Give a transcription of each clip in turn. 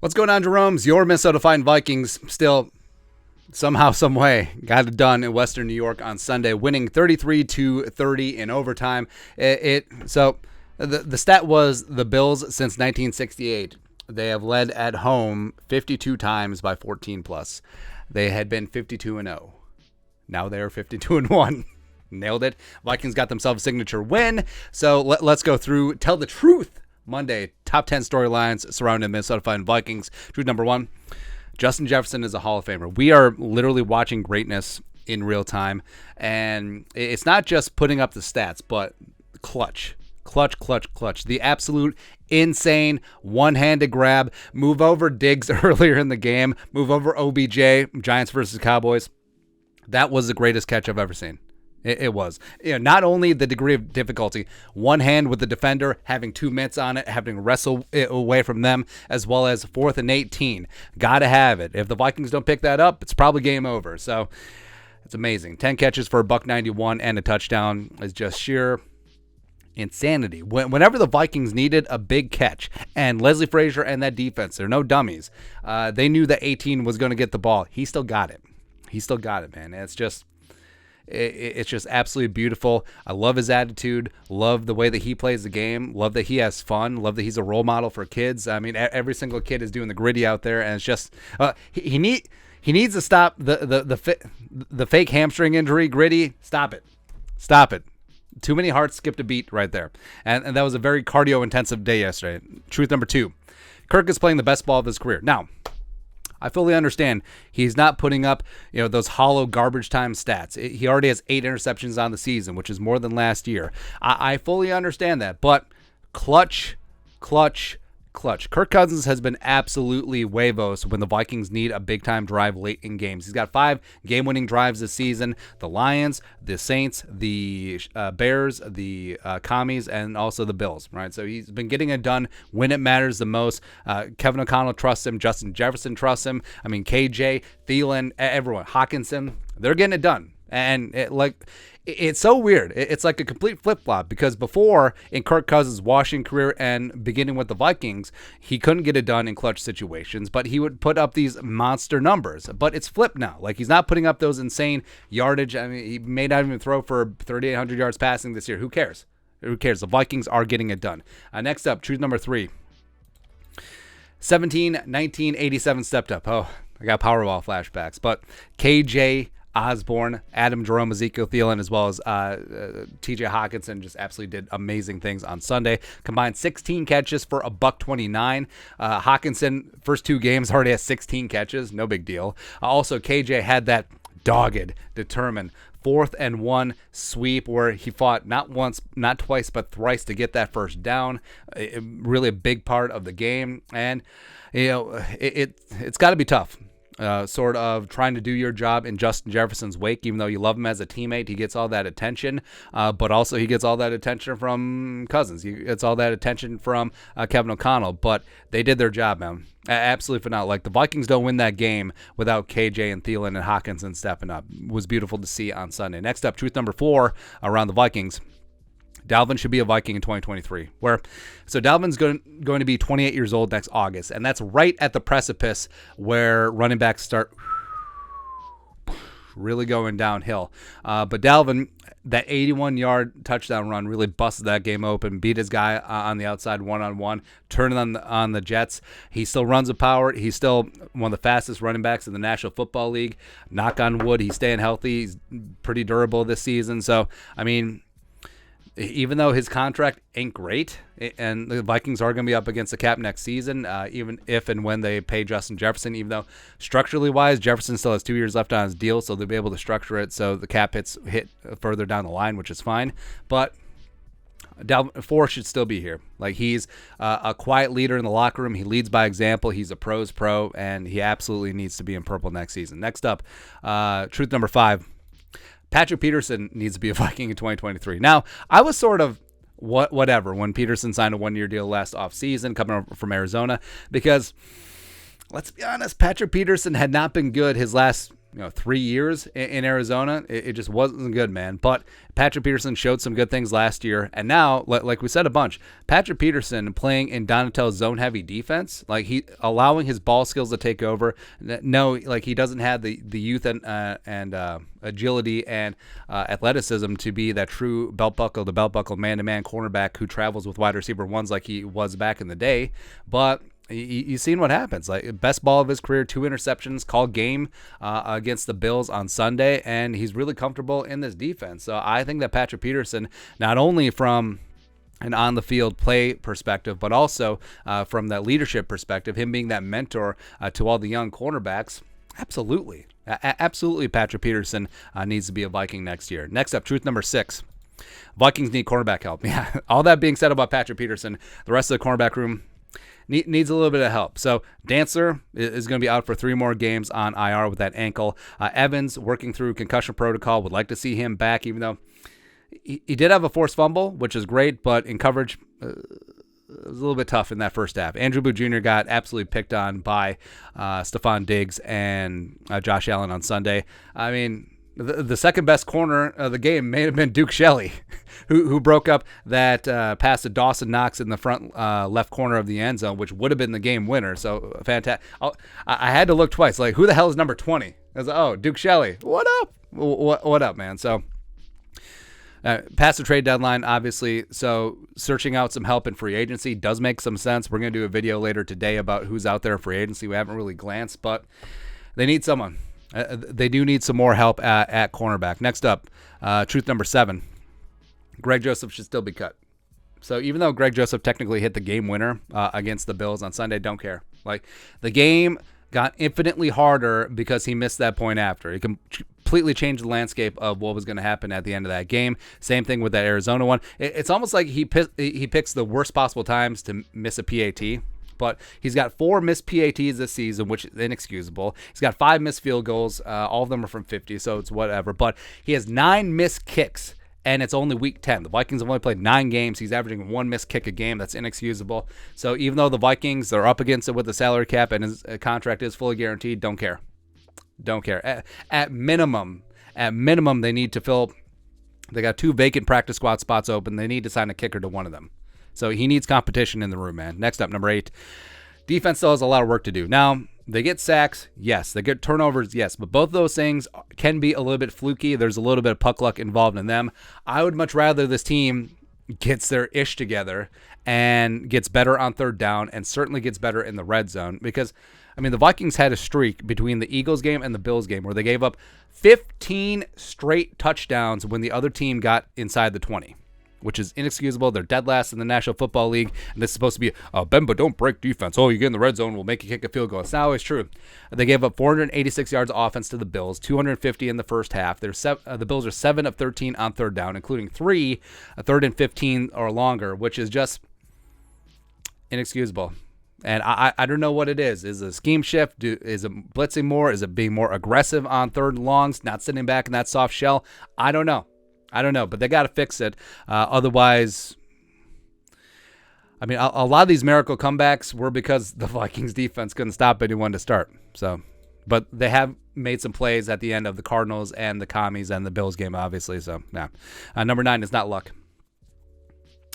What's going on, Jerome's? Your Minnesota Vikings still somehow, some way got it done in Western New York on Sunday, winning 33-30 in overtime. So the stat was the Bills since 1968. They have led at home 52 times by 14 plus. They had been 52-0. Now they are 52-1. Nailed it. Vikings got themselves a signature win. So let's go through, tell the truth. Monday, top 10 storylines surrounding the Minnesota Vikings. Truth number one, Justin Jefferson is a Hall of Famer. We are literally watching greatness in real time, and it's not just putting up the stats, but clutch. The absolute insane one-handed grab. Move over Diggs earlier in the game. Move over OBJ, Giants versus Cowboys. That was the greatest catch I've ever seen. It was. Not only the degree of difficulty, one hand with the defender, having 2 mitts on it, having to wrestle it away from them, as well as 4th and 18. Got to have it. If the Vikings don't pick that up, it's probably game over. So it's amazing. 10 catches for $191 and a touchdown is just sheer insanity. Whenever the Vikings needed a big catch, and Leslie Frazier and that defense, they're no dummies. They knew that 18 was going to get the ball. He still got it. Man. It's just absolutely beautiful. I love his attitude. Love the way that he plays the game. Love that he has fun. Love that he's a role model for kids. I mean, every single kid is doing the gritty out there, and it's just he needs to stop the fake hamstring injury. Gritty, stop it. Too many hearts skipped a beat right there, and that was a very cardio intensive day yesterday. Truth number two, Kirk is playing the best ball of his career now. I fully understand he's not putting up, those hollow garbage time stats. He already has 8 interceptions on the season, which is more than last year. I fully understand that, but clutch. Kirk Cousins has been absolutely huevos when the Vikings need a big-time drive late in games. He's got 5 game-winning drives this season. The Lions, the Saints, the Bears, the Commies, and also the Bills, right? So he's been getting it done when it matters the most. Kevin O'Connell trusts him. Justin Jefferson trusts him. I mean, KJ, Thielen, everyone. Hawkinson, they're getting it done. And it's so weird. It's like a complete flip-flop because before, in Kirk Cousins' Washington career and beginning with the Vikings, he couldn't get it done in clutch situations, but he would put up these monster numbers. But it's flipped now. Like, he's not putting up those insane yardage. I mean, he may not even throw for 3,800 yards passing this year. Who cares? The Vikings are getting it done. Next up, truth number 3. 17, 19, 87 stepped up. Oh, I got Powerball flashbacks. But KJ Osborne, Adam Jerome, Ezekiel Thielen, as well as TJ Hawkinson just absolutely did amazing things on Sunday. Combined 16 catches for $129. Hawkinson, first 2 games, already has 16 catches. No big deal. Also, KJ had that dogged, determined 4th and 1 sweep where he fought not once, not twice, but thrice to get that first down. Really a big part of the game. And, it's got to be tough. Sort of trying to do your job in Justin Jefferson's wake, even though you love him as a teammate. He gets all that attention, but also he gets all that attention from Cousins. He gets all that attention from Kevin O'Connell, but they did their job, man. Absolutely phenomenal. Like, the Vikings don't win that game without KJ and Thielen and Hawkinson stepping up. It was beautiful to see on Sunday. Next up, truth number 4 around the Vikings. Dalvin should be a Viking in 2023. So Dalvin's going to be 28 years old next August, and that's right at the precipice where running backs start really going downhill. But Dalvin, that 81-yard touchdown run really busted that game open, beat his guy on the outside one-on-one, turned on the Jets. He still runs with power. He's still one of the fastest running backs in the National Football League. Knock on wood, he's staying healthy. He's pretty durable this season. So, I mean, even though his contract ain't great, and the Vikings are going to be up against the cap next season, even if and when they pay Justin Jefferson, even though structurally wise, Jefferson still has 2 years left on his deal, so they'll be able to structure it so the cap hit further down the line, which is fine. But Dalvin 4 should still be here. Like, he's a quiet leader in the locker room. He leads by example. He's a pro's pro, and he absolutely needs to be in purple next season. Next up, truth number 5. Patrick Peterson needs to be a Viking in 2023. Now, I was sort of whatever when Peterson signed a 1-year deal last offseason coming from Arizona because, let's be honest, Patrick Peterson had not been good his last 3 years in Arizona. It just wasn't good, man. But Patrick Peterson showed some good things last year. And now, like we said a bunch, Patrick Peterson playing in Donatel's zone-heavy defense, like he allowing his ball skills to take over. No, like he doesn't have the youth and agility and athleticism to be that true belt-buckle to belt-buckle man-to-man cornerback who travels with wide receiver ones like he was back in the day. But you've seen what happens. Like, best ball of his career, 2 interceptions, called game against the Bills on Sunday, and he's really comfortable in this defense. So I think that Patrick Peterson, not only from an on-the-field play perspective, but also from that leadership perspective, him being that mentor to all the young cornerbacks, absolutely. Absolutely, Patrick Peterson needs to be a Viking next year. Next up, truth number 6. Vikings need cornerback help. Yeah, all that being said about Patrick Peterson, the rest of the cornerback room needs a little bit of help. So Dancer is going to be out for 3 more games on IR with that ankle. Evans working through concussion protocol. Would like to see him back, even though he did have a forced fumble, which is great, but in coverage, it was a little bit tough in that first half. Andrew Booth Jr. got absolutely picked on by Stephon Diggs and Josh Allen on Sunday. I mean, the second best corner of the game may have been Duke Shelley, who broke up that pass to Dawson Knox in the front left corner of the end zone, which would have been the game winner. So fantastic. I had to look twice. Like, who the hell is number 20? I was like, oh, Duke Shelley. What up? What up, man? So past the trade deadline, obviously. So searching out some help in free agency does make some sense. We're going to do a video later today about who's out there in free agency. We haven't really glanced, but they need someone. They do need some more help at cornerback. Next up, truth number 7. Greg Joseph should still be cut. So even though Greg Joseph technically hit the game winner against the Bills on Sunday, don't care. Like, the game got infinitely harder because he missed that point after. He completely changed the landscape of what was going to happen at the end of that game. Same thing with that Arizona one. It's almost like he picks the worst possible times to miss a PAT. But he's got 4 missed PATs this season, which is inexcusable. He's got 5 missed field goals. All of them are from 50, so it's whatever. But he has 9 missed kicks, and it's only week 10. The Vikings have only played 9 games. He's averaging 1 missed kick a game. That's inexcusable. So even though the Vikings, they're up against it with the salary cap and his contract is fully guaranteed, don't care. Don't care. At minimum, they need to fill. They got 2 vacant practice squad spots open. They need to sign a kicker to one of them. So he needs competition in the room, man. Next up, number 8. Defense still has a lot of work to do. Now, they get sacks, yes. They get turnovers, yes. But both of those things can be a little bit fluky. There's a little bit of puck luck involved in them. I would much rather this team gets their ish together and gets better on third down and certainly gets better in the red zone. Because, I mean, the Vikings had a streak between the Eagles game and the Bills game where they gave up 15 straight touchdowns when the other team got inside the 20. Which is inexcusable. They're dead last in the National Football League, and this is supposed to be, Bemba, don't break defense. Oh, you get in the red zone, we'll make you kick a field goal. It's not always true. They gave up 486 yards of offense to the Bills, 250 in the first half. The Bills are 7 of 13 on third down, including 3 third and 15 or longer, which is just inexcusable. And I don't know what it is. Is it a scheme shift? Is it blitzing more? Is it being more aggressive on third and longs, not sitting back in that soft shell? I don't know, but they got to fix it. Otherwise, I mean, a lot of these miracle comebacks were because the Vikings defense couldn't stop anyone to start. So, but they have made some plays at the end of the Cardinals and the Commies and the Bills game, obviously. So, yeah. Number 9 is not luck.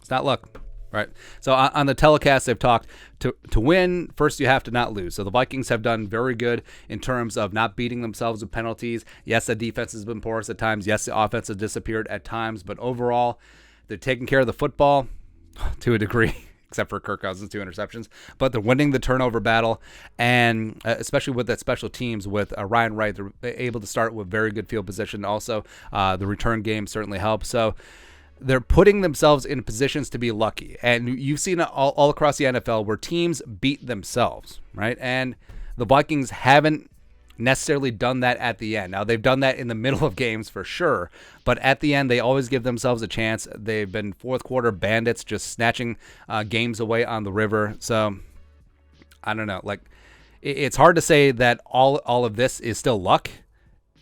It's not luck. Right. So on the telecast, they've talked to win, first you have to not lose. So the Vikings have done very good in terms of not beating themselves with penalties. Yes, the defense has been porous at times. Yes, the offense has disappeared at times. But overall, they're taking care of the football to a degree, except for Kirk Cousins' 2 interceptions. But they're winning the turnover battle, and especially with that special teams with Ryan Wright, they're able to start with very good field position. Also, the return game certainly helps. So they're putting themselves in positions to be lucky. And you've seen it all across the NFL where teams beat themselves, right? And the Vikings haven't necessarily done that at the end. Now, they've done that in the middle of games for sure, but at the end, they always give themselves a chance. They've been fourth quarter bandits, just snatching games away on the river. So, I don't know. Like, it's hard to say that all of this is still luck,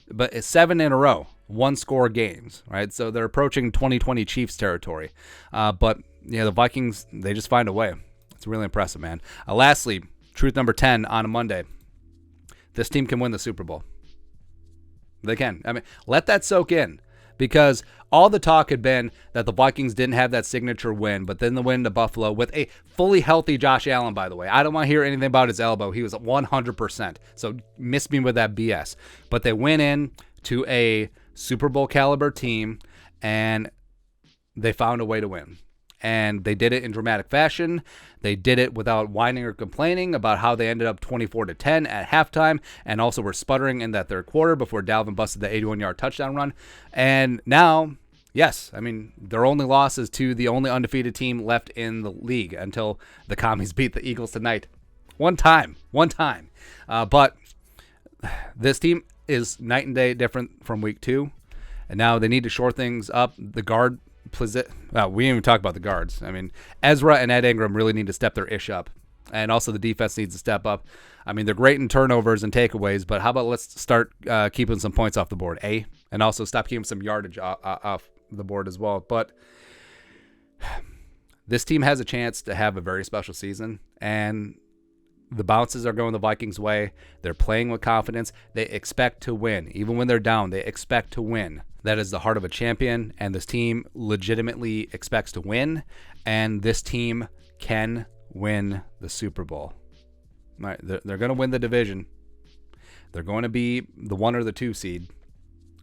but it's 7 in a row. 1-score games, right? So they're approaching 2020 Chiefs territory. But, the Vikings, they just find a way. It's really impressive, man. Lastly, truth number 10 on a Monday. This team can win the Super Bowl. They can. I mean, let that soak in, because all the talk had been that the Vikings didn't have that signature win, but then the win to Buffalo with a fully healthy Josh Allen, by the way. I don't want to hear anything about his elbow. He was at 100%. So miss me with that BS. But they went in to a Super Bowl caliber team, and they found a way to win. And they did it in dramatic fashion. They did it without whining or complaining about how they ended up 24-10 at halftime, and also were sputtering in that third quarter before Dalvin busted the 81-yard touchdown run. And now, yes, I mean, their only loss is to the only undefeated team left in the league until the Commies beat the Eagles tonight. One time. But this team is night and day different from week 2. And now they need to shore things up. The guard we didn't even talk about the guards. I mean, Ezra and Ed Ingram really need to step their ish up. And also the defense needs to step up. I mean, they're great in turnovers and takeaways, but how about let's start keeping some points off the board, eh? And also stop keeping some yardage off the board as well. But this team has a chance to have a very special season, and the bounces are going the Vikings' way. They're playing with confidence. They expect to win. Even when they're down, they expect to win. That is the heart of a champion, and this team legitimately expects to win, and this team can win the Super Bowl. All right, they're going to win the division. They're going to be the 1 or the 2 seed.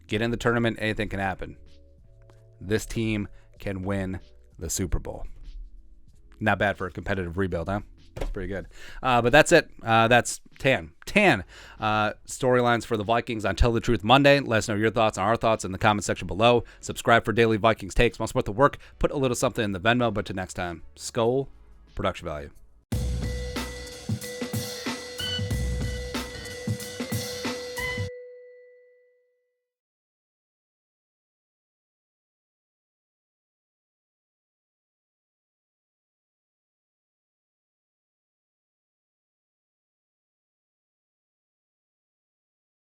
Get in the tournament, anything can happen. This team can win the Super Bowl. Not bad for a competitive rebuild, huh? That's pretty good. But that's it. That's Tan. Storylines for the Vikings on Tell the Truth Monday. Let us know your thoughts and our thoughts in the comment section below. Subscribe for daily Vikings takes. Want to support the work? Put a little something in the Venmo. But till next time, Skol, production value.